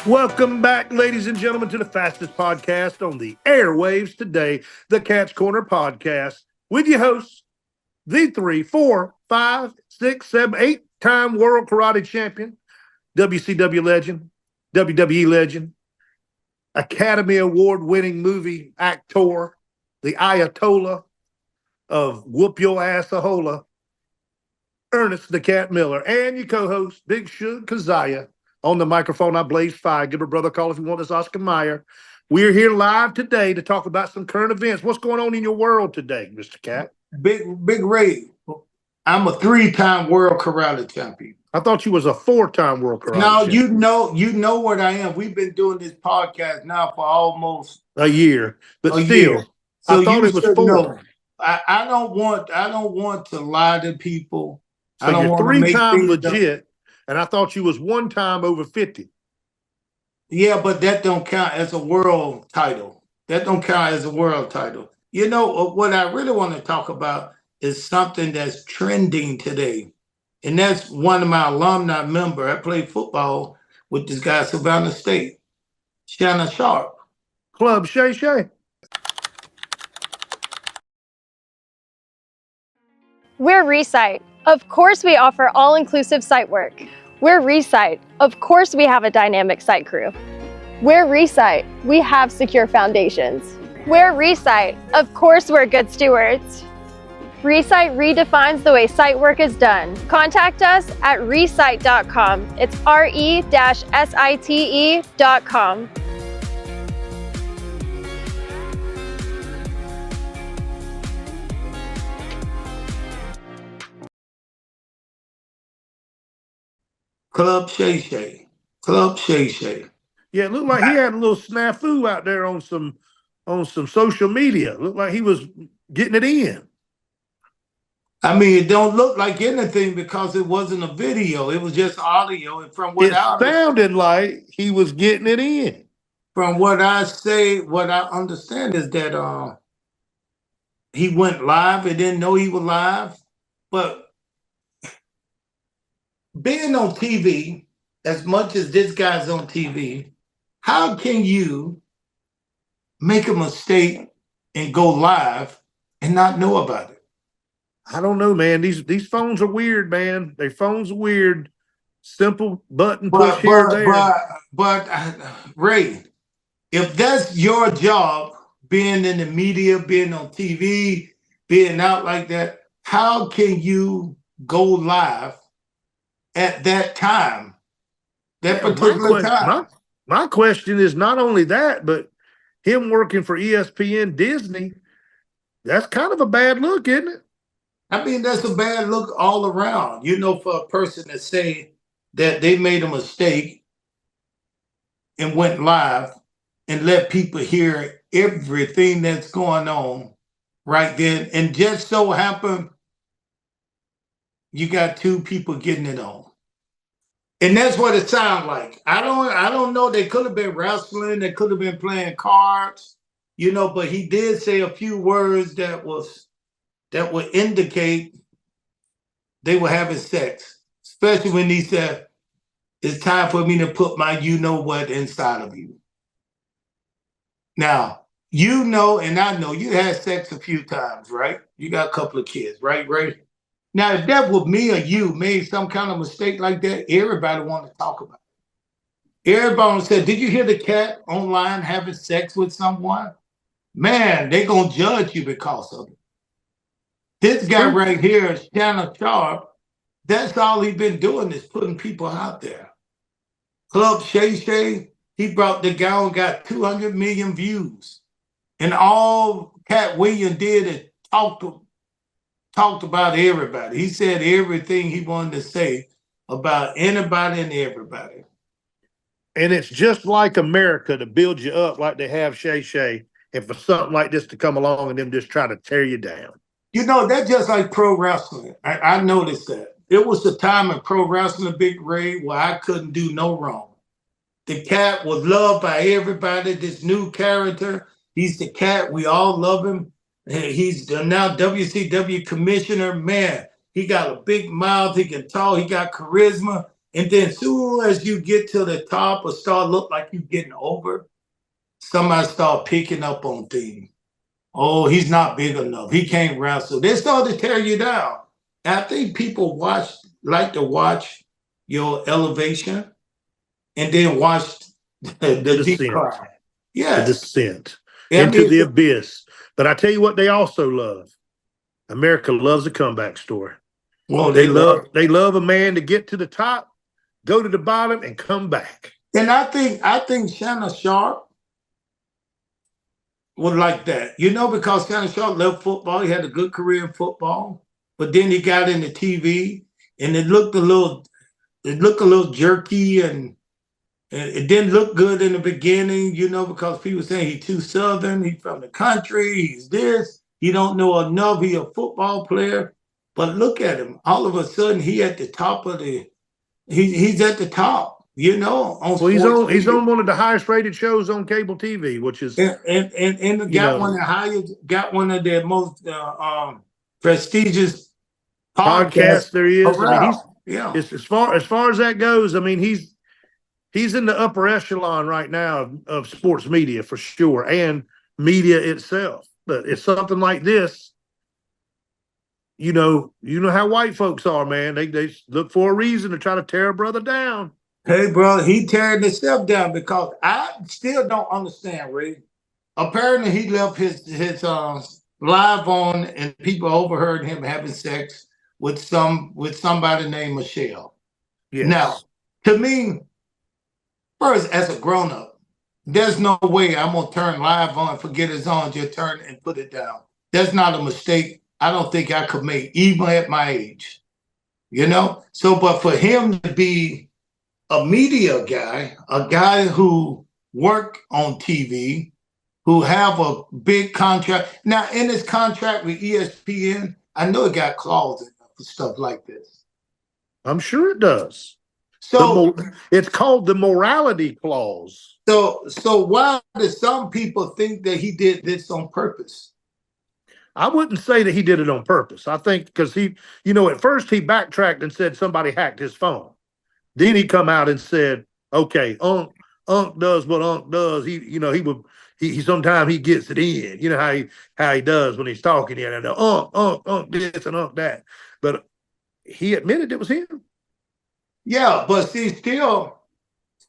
Welcome back, ladies and gentlemen, to the fastest podcast on the airwaves today, the Catch Corner Podcast, with your hosts, the 3, 4, 5, 6, 7, 8-time world karate champion, WCW legend, WWE legend, Academy Award winning movie actor, the Ayatollah of Whoop Your Assahola, Ernest the Cat Miller, and your co-host, Big Shug Keziah. On the microphone, I blaze fire. Give a brother a call if you want this, Oscar Mayer. We're here live today to talk about some current events. What's going on in your world today, Mr. Cat? Big Ray, I'm a 3-time world karate champion. I thought you was a 4-time world karate now, champion. You know what I am. We've been doing this podcast now for almost a year, but still, year. So I thought it was 4. Know. I don't want to lie to people. So I don't you're 3-time legit. And I thought you was 1 time over 50. Yeah, but that don't count as a world title. That don't count as a world title. You know, what I really want to talk about is something that's trending today. And that's one of my alumni members. I played football with this guy, Savannah State, Shannon Sharpe. Club Shay Shay. We're Recite. Of course we offer all-inclusive site work. We're Recite. Of course we have a dynamic site crew. We're Recite. We have secure foundations. We're Recite. Of course we're good stewards. Recite redefines the way site work is done. Contact us at recite.com. It's re-site.com. Club Shay Shay. Club Shay Shay. Yeah, it looked like he had a little snafu out there on some social media. It looked like he was getting it in. I mean, it don't look like anything because it wasn't a video. It was just audio. And from what it sounded like he was getting it in. From what I understand is that he went live and didn't know he was live. But being on TV, as much as this guy's on TV, how can you make a mistake and go live and not know about it? I don't know, man. These phones are weird, man. Their phones are weird. Simple button push here and there. But Ray, if that's your job, being in the media, being on TV, being out like that, how can you go live at that time, that particular time? My question is not only that, but him working for ESPN Disney, that's kind of a bad look, isn't it? I mean, that's a bad look all around. You know, for a person to say that they made a mistake and went live and let people hear everything that's going on right then. And just so happened, you got 2 people getting it on. And that's what it sounds like. I don't know. They could have been wrestling. They could have been playing cards, you know, but he did say a few words that would indicate they were having sex, especially when he said, it's time for me to put my you-know-what inside of you. Now, you know, and I know you had sex a few times, right? You got a couple of kids, right? Now, if that was me or you made some kind of mistake like that, everybody want to talk about it. Everybody said, did you hear the cat online having sex with someone? Man, they going to judge you because of it. This guy right here, Shannon Sharpe, that's all he's been doing is putting people out there. Club Shay Shay, he brought the guy and got 200 million views. And all Cat Williams did is talked about everybody. He said everything he wanted to say about anybody and everybody. And it's just like America to build you up like they have Shay Shay, and for something like this to come along and them just try to tear you down. You know, that's just like pro wrestling. I noticed that. It was the time in pro wrestling, Big Ray, where I couldn't do no wrong. The cat was loved by everybody. This new character, he's the cat. We all love him. He's now WCW commissioner. Man, he got a big mouth. He can talk. He got charisma. And then soon as you get to the top or start look like you're getting over, somebody start picking up on things. Oh, he's not big enough. He can't wrestle. They start to tear you down. And I think people like to watch your elevation and then watch the descent, decline. the Yes. descent I into mean, the abyss. But I tell you what, they also love. America loves a comeback story. well, They love a man to get to the top, go to the bottom, and come back. and I think Shannon Sharpe was like that, because Shannon Sharpe loved football. He had a good career in football, but then he got into TV, and it looked a little jerky, and it didn't look good in the beginning, because people saying he's too southern, he's from the country, he's this, he don't know enough, he a football player. But look at him. All of a sudden, he's at the top. On Well, sports. he's on one of the highest rated shows on cable TV, which is And got one of the most prestigious podcast podcasts there is. I mean, around. as far as that goes. I mean, he's in the upper echelon right now of sports media for sure, and media itself. But it's something like this. You know how white folks are, man. They look for a reason to try to tear a brother down. Hey, bro, he tearing himself down because I still don't understand, Ray. Apparently, he left his live on, and people overheard him having sex with somebody named Michelle. Yes. Now, to me, first, as a grown up, there's no way I'm gonna turn live on, forget it's on, just turn and put it down. That's not a mistake I don't think I could make, even at my age. So, but for him to be a media guy, a guy who worked on TV, who have a big contract. Now, in his contract with ESPN, I know it got clauses for stuff like this. I'm sure it does. So it's called the morality clause. So why do some people think that he did this on purpose? I wouldn't say that he did it on purpose. I think because he, at first he backtracked and said somebody hacked his phone. Then he come out and said, okay, Unc does what Unc does. He sometimes he gets it in. You know how he does when he's talking. Unc this and Unc that. But he admitted it was him. Yeah, but see, still,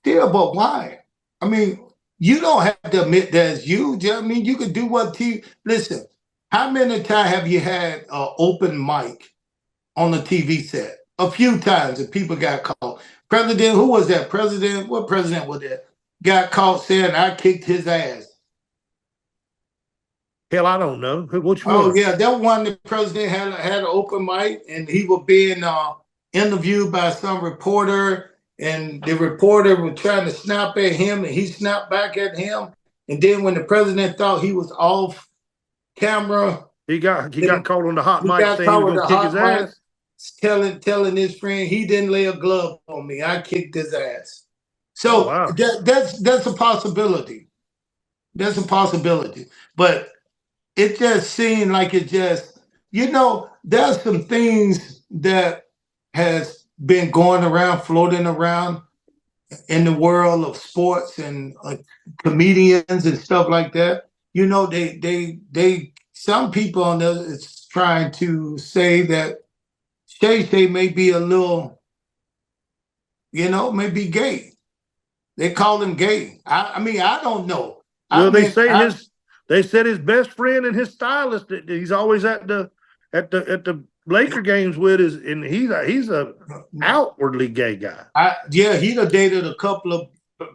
but why? I mean, you don't have to admit that's you. I mean, you could do what TV. Listen, how many times have you had an open mic on the TV set? A few times, and people got caught. President, who was that? What president was that? Got caught saying I kicked his ass. Hell, I don't know. Which one? Oh yeah, that one. The president had an open mic, and he was being interviewed by some reporter, and the reporter was trying to snap at him, and he snapped back at him. And then when the president thought he was off camera, he got caught on the hot mic saying he was going to kick his ass. Telling his friend he didn't lay a glove on me. I kicked his ass. So wow. that's a possibility. That's a possibility. But it just seemed like there's some things that has been going around, floating around in the world of sports and comedians and stuff like that. They some people on there is trying to say that Shay may be a little, may be gay. They call him gay. I mean, I don't know. Well, they said his best friend and his stylist that he's always at the Laker games with and he's a outwardly gay guy. He done dated a couple of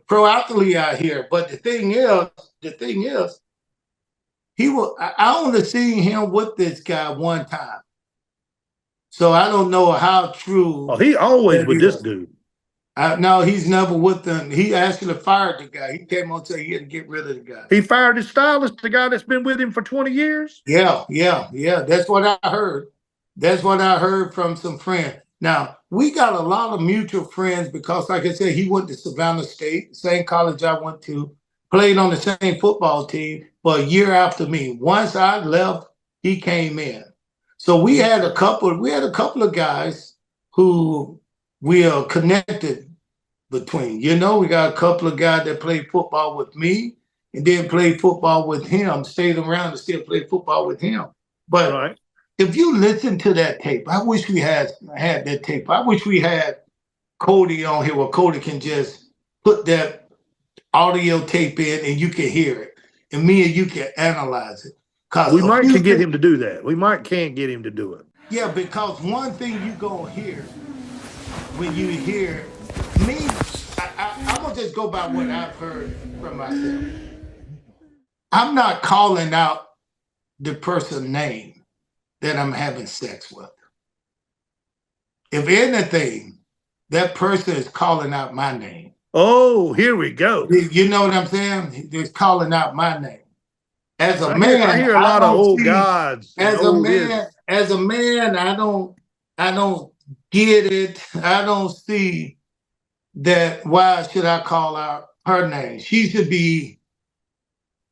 pro athletes out here. But the thing is, I only seen him with this guy one time. So I don't know how true. Oh, he always with this dude. No, he's never with them. He actually fired the guy. He came on and said he had to get rid of the guy. He fired his stylist, the guy that's been with him for 20 years? Yeah. That's what I heard. That's what I heard from some friends. Now, we got a lot of mutual friends because, like I said, he went to Savannah State, same college I went to, played on the same football team, but a year after me. Once I left, he came in. So we had a couple of guys who we are connected between. You know, we got a couple of guys that play football with me and then play football with him, stayed around and still play football with him. But Right. if you listen to that tape, I wish we had that tape. I wish we had Cody on here where Cody can just put that audio tape in and you can hear it. And me and you can analyze it. We might can get him to do that. We might can get him to do it. Yeah, because one thing you gonna hear when you hear me, I'm gonna just go by what I've heard from myself. I'm not calling out the person's name that I'm having sex with. If anything, that person is calling out my name. Oh, here we go. You know what I'm saying? They're calling out my name. As a man, I hear a lot of old gods. As a man, I don't get it. I don't see that. Why should I call out her name? She should be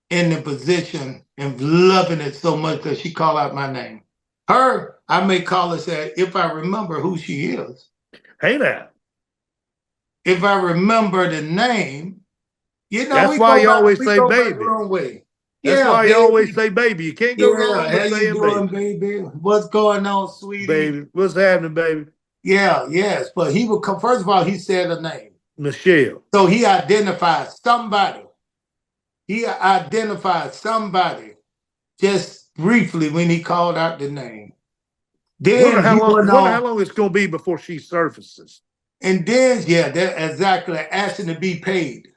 in the position and loving it so much that she call out my name. Her, I may call her say, if I remember who she is. Hey now. If I remember the name, you know, that's why you always say baby. Way. That's why you always say baby. You can't go wrong with saying doing, baby. What's going on, sweetie? Baby, what's happening, baby? Yeah, yes. But he would come, first of all, he said a name. Michelle. So he identified somebody. He identified somebody just briefly when he called out the name. Then wonder how long it's going to be before she surfaces. And then, yeah, that exactly, asking to be paid.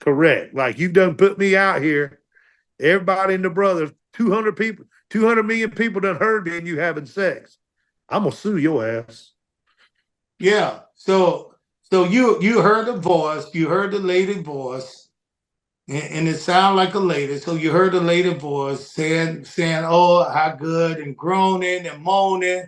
Correct. Like, you done put me out here. Everybody in the brothers, 200 people, 200 million people done heard me and you having sex. I'm going to sue your ass. Yeah. So you heard the voice, you heard the lady voice, and it sounded like a lady. So you heard the lady voice saying, oh, how good, and groaning and moaning.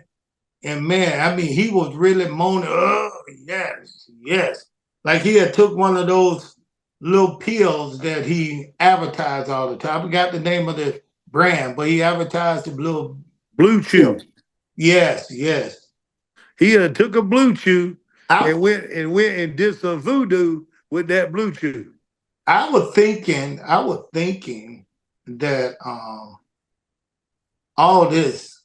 And man, I mean, he was really moaning. Oh, yes, yes. Like he had took one of those little pills that he advertised all the time. I forgot the name of the brand, but he advertised the Blue Chew. Yes, yes. He took a Blue Chew and went and did some voodoo with that Blue Chew. I was thinking that all this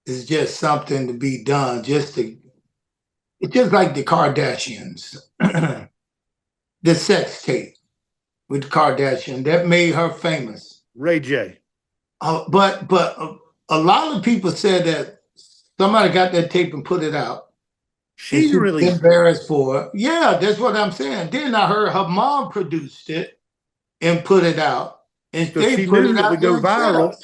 is just something to be done, it's just like the Kardashians. The sex tape with the Kardashian that made her famous. Ray J. But a lot of people said that somebody got that tape and put it out. She really embarrassed for it. Yeah, that's what I'm saying. Then I heard her mom produced it and put it out. And she knew it would go viral.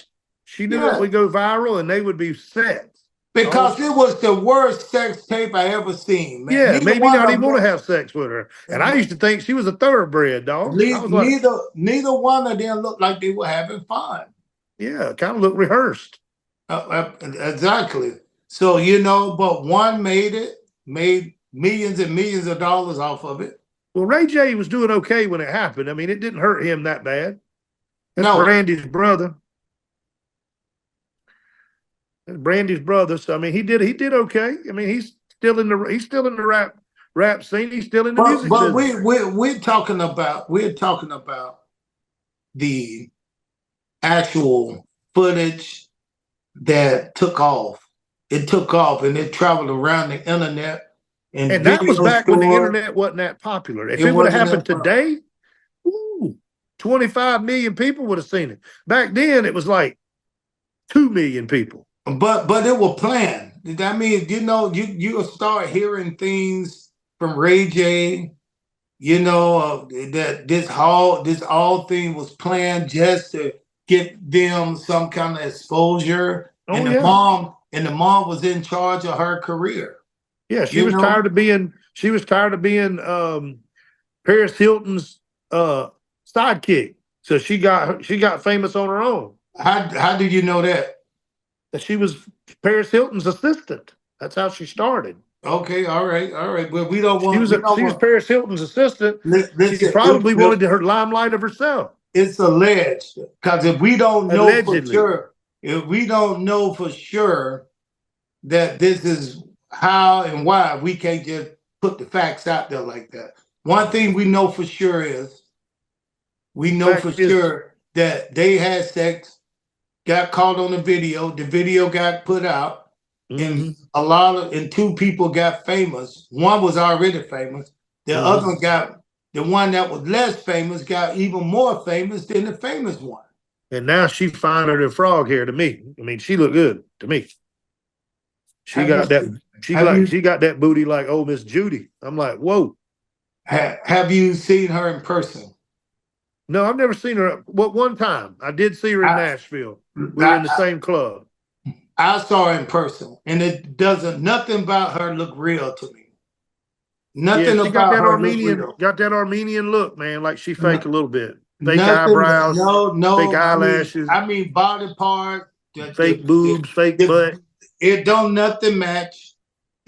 She knew it would go viral and they would be set. Because it was the worst sex tape I ever seen, man. Yeah, maybe not even want to have sex with her. And I used to think she was a thoroughbred, dog. Neither one of them looked like they were having fun. Yeah, kind of looked rehearsed. Exactly. So, you know, but one made millions and millions of dollars off of it. Well, Ray J was doing okay when it happened. I mean, it didn't hurt him that bad. That's Brandy's brother. Brandy's brother. So I mean, he did okay. I mean, he's still in the rap scene. He's still in the music. But we're talking about the actual footage that took off. It took off and it traveled around the internet. And that was back when the internet wasn't that popular. If it would have happened today, 25 million people would have seen it. Back then, it was like 2 million people. But it was planned. That means, you know, you'll start hearing things from Ray J, you know, that this whole thing was planned just to get them some kind of exposure. And the mom was in charge of her career. Yeah, she was tired of being Paris Hilton's sidekick. So she got famous on her own. How did you know that? That she was Paris Hilton's assistant. That's how she started. Okay, all right. Well, we don't want. She was Paris Hilton's assistant. She probably wanted her limelight of herself. It's alleged, because if we don't know for sure that this is how and why we can't just put the facts out there like that. One thing we know for sure is that they had sex, got caught on the video got put out, and two people got famous. One was already famous. The other one the one that was less famous got even more famous than the famous one. And now she finer than frog hair to me. I mean, she look good to me. She got that booty like old Miss Judy. I'm like, whoa. Have you seen her in person? No, I've never seen her. Well, one time I did see her in Nashville. We were in the same club. I saw her in person, and it doesn't. Nothing about her look real to me. Nothing about her look real. Got that Armenian look, man. Like she fake a little bit. Fake Nothing, eyebrows. no. Fake eyelashes. I mean body parts. Fake boobs. Fake butt. It don't nothing match.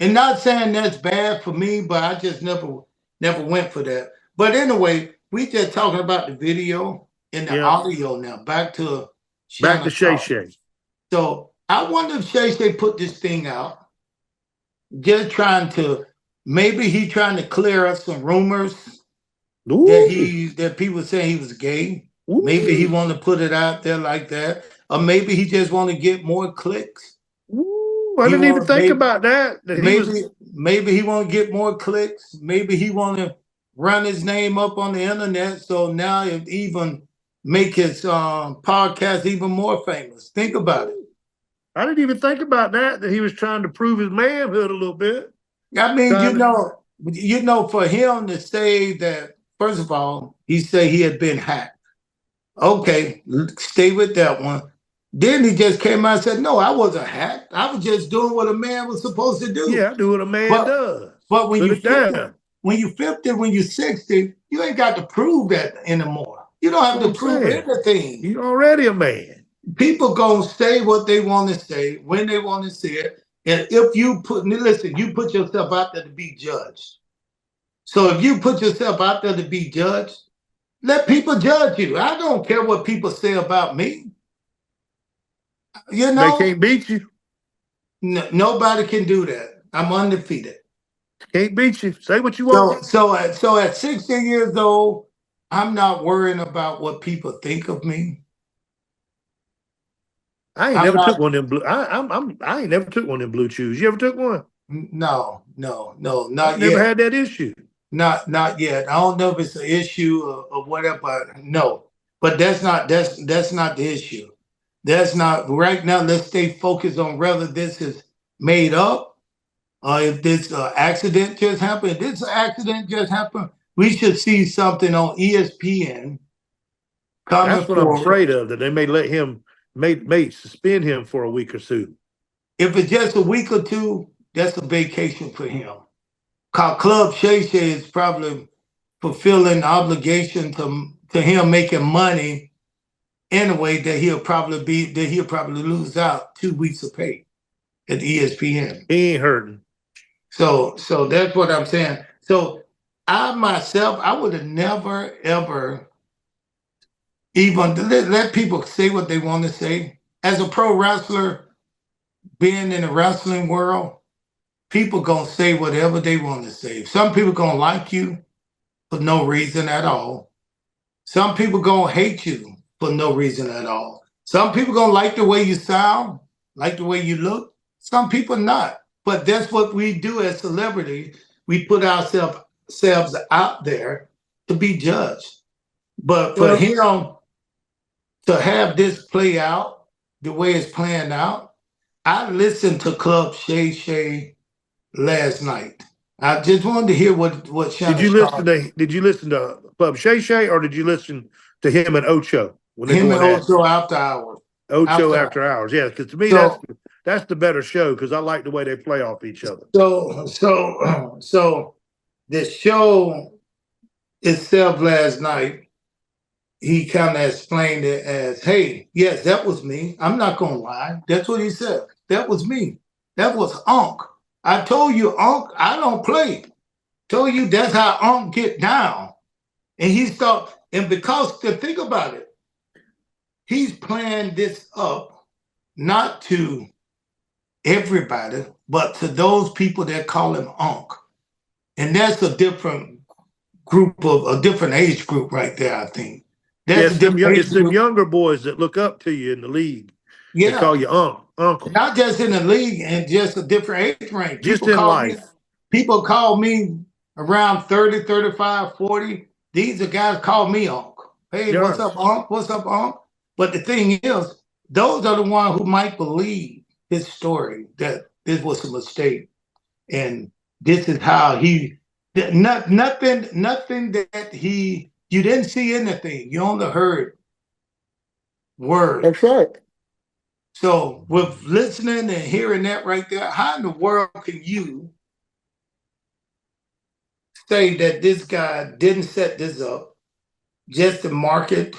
And not saying that's bad for me, but I just never went for that. But anyway, we just talking about the video and the audio now. Back to Shay Shay. So I wonder if Shay Shay put this thing out, just trying to, maybe he trying to clear up some rumors that people say he was gay. Ooh. Maybe he want to put it out there like that, or maybe he just want to get more clicks. Ooh, I didn't even think about that. Maybe he want to get more clicks. Maybe he want to run his name up on the internet, so now it even make his podcast even more famous. Think about it. I didn't even think about that he was trying to prove his manhood a little bit. I mean, you know, for him to say that, first of all, he said he had been hacked. Okay, stay with that one. Then he just came out and said, no, I wasn't hacked. I was just doing what a man was supposed to do. Yeah, I do what a man does. But when you 50, when you're 60, you ain't got to prove that anymore. You don't have to prove anything. You're already a man. People gonna say what they want to say when they want to say it. And if you put yourself out there to be judged. So if you put yourself out there to be judged, let people judge you. I don't care what people say about me. You know, they can't beat you. Nobody can do that. I'm undefeated. Can't beat you. Say what you want. So at 60 years old, I'm not worrying about what people think of me. I ain't never took one of them blue. I ain't never took one of them blue chews. You ever took one? No, not yet. Never had that issue. Not yet. I don't know if it's an issue or whatever. No, but that's not the issue. That's not right now. Let's stay focused on whether this is made up or if this accident just happened. If this accident just happened, we should see something on ESPN. That's what I'm afraid of. That they may let him. May suspend him for a week or two. If it's just a week or two, that's a vacation for him. Club Shay Shay is probably fulfilling the obligation to him making money in a way that he'll probably lose out 2 weeks of pay at ESPN. He ain't hurting. So that's what I'm saying. So I myself, I would have never ever even let people say what they want to say. As a pro wrestler, being in the wrestling world, people gonna say whatever they want to say. Some people gonna like you for no reason at all. Some people gonna hate you for no reason at all. Some people gonna like the way you sound, like the way you look. Some people not. But that's what we do as celebrities. We put ourselves out there to be judged. But for him to have this play out the way it's playing out, I listened to Club Shay Shay last night. I just wanted to hear what Shannon Did you listen to Club Shay Shay, or did you listen to him and Ocho? Him and Ocho After Hours. Ocho After Hours, yeah. Because to me, that's the better show because I like the way they play off each other. So the show itself last night, he kind of explained it as, hey, yes, that was me. I'm not going to lie. That's what he said. That was me. That was Unc. I told you, Unc, I don't play. Told you that's how Unc get down. And because to think about it, he's playing this up not to everybody, but to those people that call him Unc. And that's a different a different age group right there, I think. That's a Yes, different age it's them group. younger boys that look up to you in the league. They Yeah. call you uncle. Not just in the league and just a different age range. Just in life. People call me around 30, 35, 40. These are guys call me Unc. Hey, Yeah. what's up, Unc? What's up, Unc? But the thing is, those are the ones who might believe his story, that this was a mistake. And this is how nothing that you didn't see anything. You only heard words. That's right. So with listening and hearing that right there, how in the world can you say that this guy didn't set this up just to market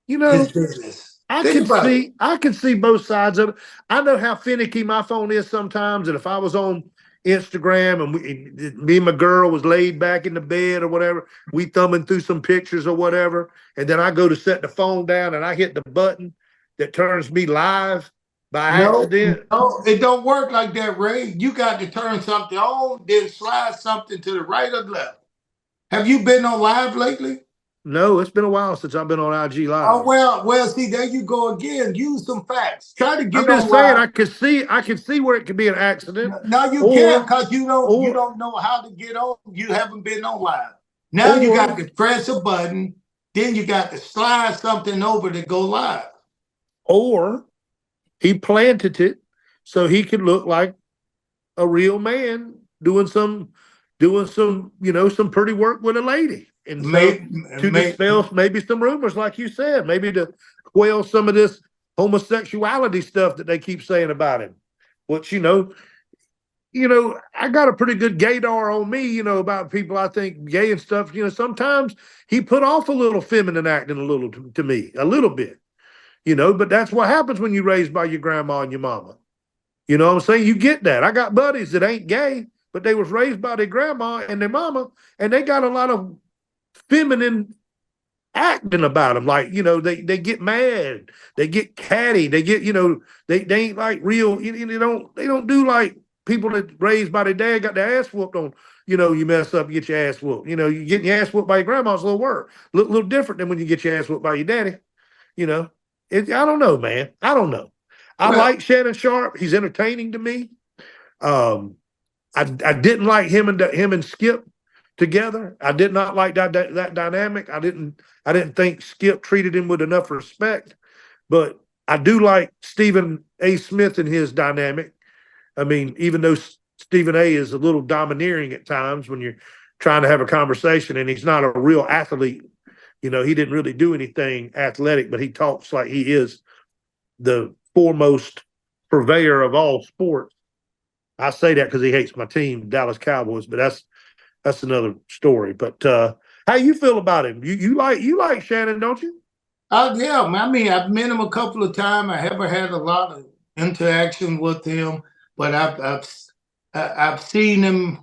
his business? I can see both sides of it. I know how finicky my phone is sometimes, and if I was on Instagram and me and my girl was laid back in the bed or whatever, we thumbing through some pictures or whatever, and then I go to set the phone down and I hit the button that turns me live by accident. No, it don't work like that, Ray. You got to turn something on, then slide something to the right or left. Have you been on live lately? No, it's been a while since I've been on IG Live. Oh well, see, there you go again. Use some facts. Try to get I'm just on saying live. I can see where it could be an accident. No, you can't, because you don't know how to get on. You haven't been on live. Now you got to press a button, then you got to slide something over to go live. Or he planted it so he could look like a real man doing some some pretty work with a lady. And to dispel maybe some rumors, like you said, maybe to quell some of this homosexuality stuff that they keep saying about him. Which, I got a pretty good gaydar on me, about people I think gay and stuff. Sometimes he put off a little feminine acting a little to me, a little bit, but that's what happens when you're raised by your grandma and your mama. You know what I'm saying? You get that. I got buddies that ain't gay, but they was raised by their grandma and their mama, and they got a lot of feminine acting about them. Like, they get mad, they get catty, they get, they ain't like real, they don't do like people that raised by their dad got their ass whooped on, you mess up, you get your ass whooped. You getting your ass whooped by your grandma's a little worse, a little different than when you get your ass whooped by your daddy. I don't know, man. I don't know. I like Shannon Sharpe. He's entertaining to me. I didn't like him and Skip together. I did not like that dynamic. I didn't think Skip treated him with enough respect. But I do like Stephen A. Smith and his dynamic. I mean, even though Stephen A. is a little domineering at times when you're trying to have a conversation, and he's not a real athlete. He didn't really do anything athletic, but he talks like he is the foremost purveyor of all sports. I say that because he hates my team, Dallas Cowboys, but that's another story. But how you feel about him? You like Shannon, don't you? Yeah, I mean, I've met him a couple of times. I haven't had a lot of interaction with him, but I've seen him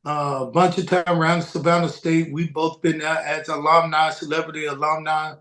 a bunch of time around Savannah State. We've both been there as alumni, celebrity alumni.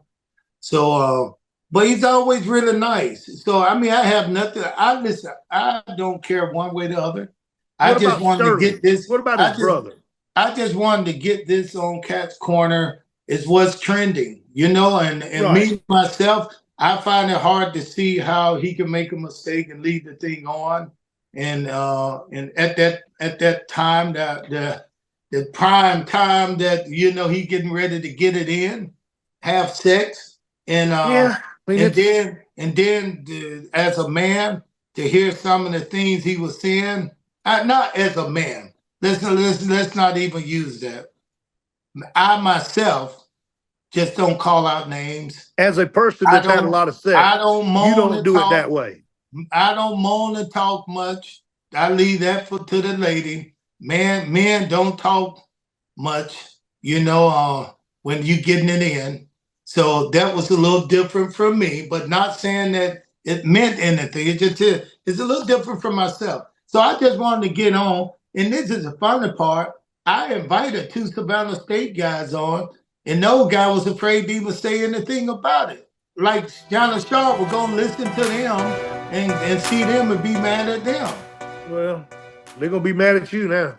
So, but he's always really nice. So, I mean, I have nothing. I don't care one way or the other. I just wanted to get this. What about his brother? I just wanted to get this on Cat's Corner. It's what's trending, and me, myself, I find it hard to see how he can make a mistake and leave the thing on. And at that time, the prime time that he getting ready to get it in, have sex, and then as a man to hear some of the things he was saying, not as a man. Let's not even use that. I myself just don't call out names. As a person that's had a lot of sex, I don't moan. You don't do it that way. I don't moan and talk much. I leave that to the lady. Men don't talk much, when you getting it in. So that was a little different from me, but not saying that it meant anything. It's a little different from myself. So I just wanted to get on. And this is the funny part. I invited 2 Savannah State guys on, and no guy was afraid to even say anything about it. like Shannon Sharpe were gonna listen to them and see them and be mad at them. Well, they're gonna be mad at you now.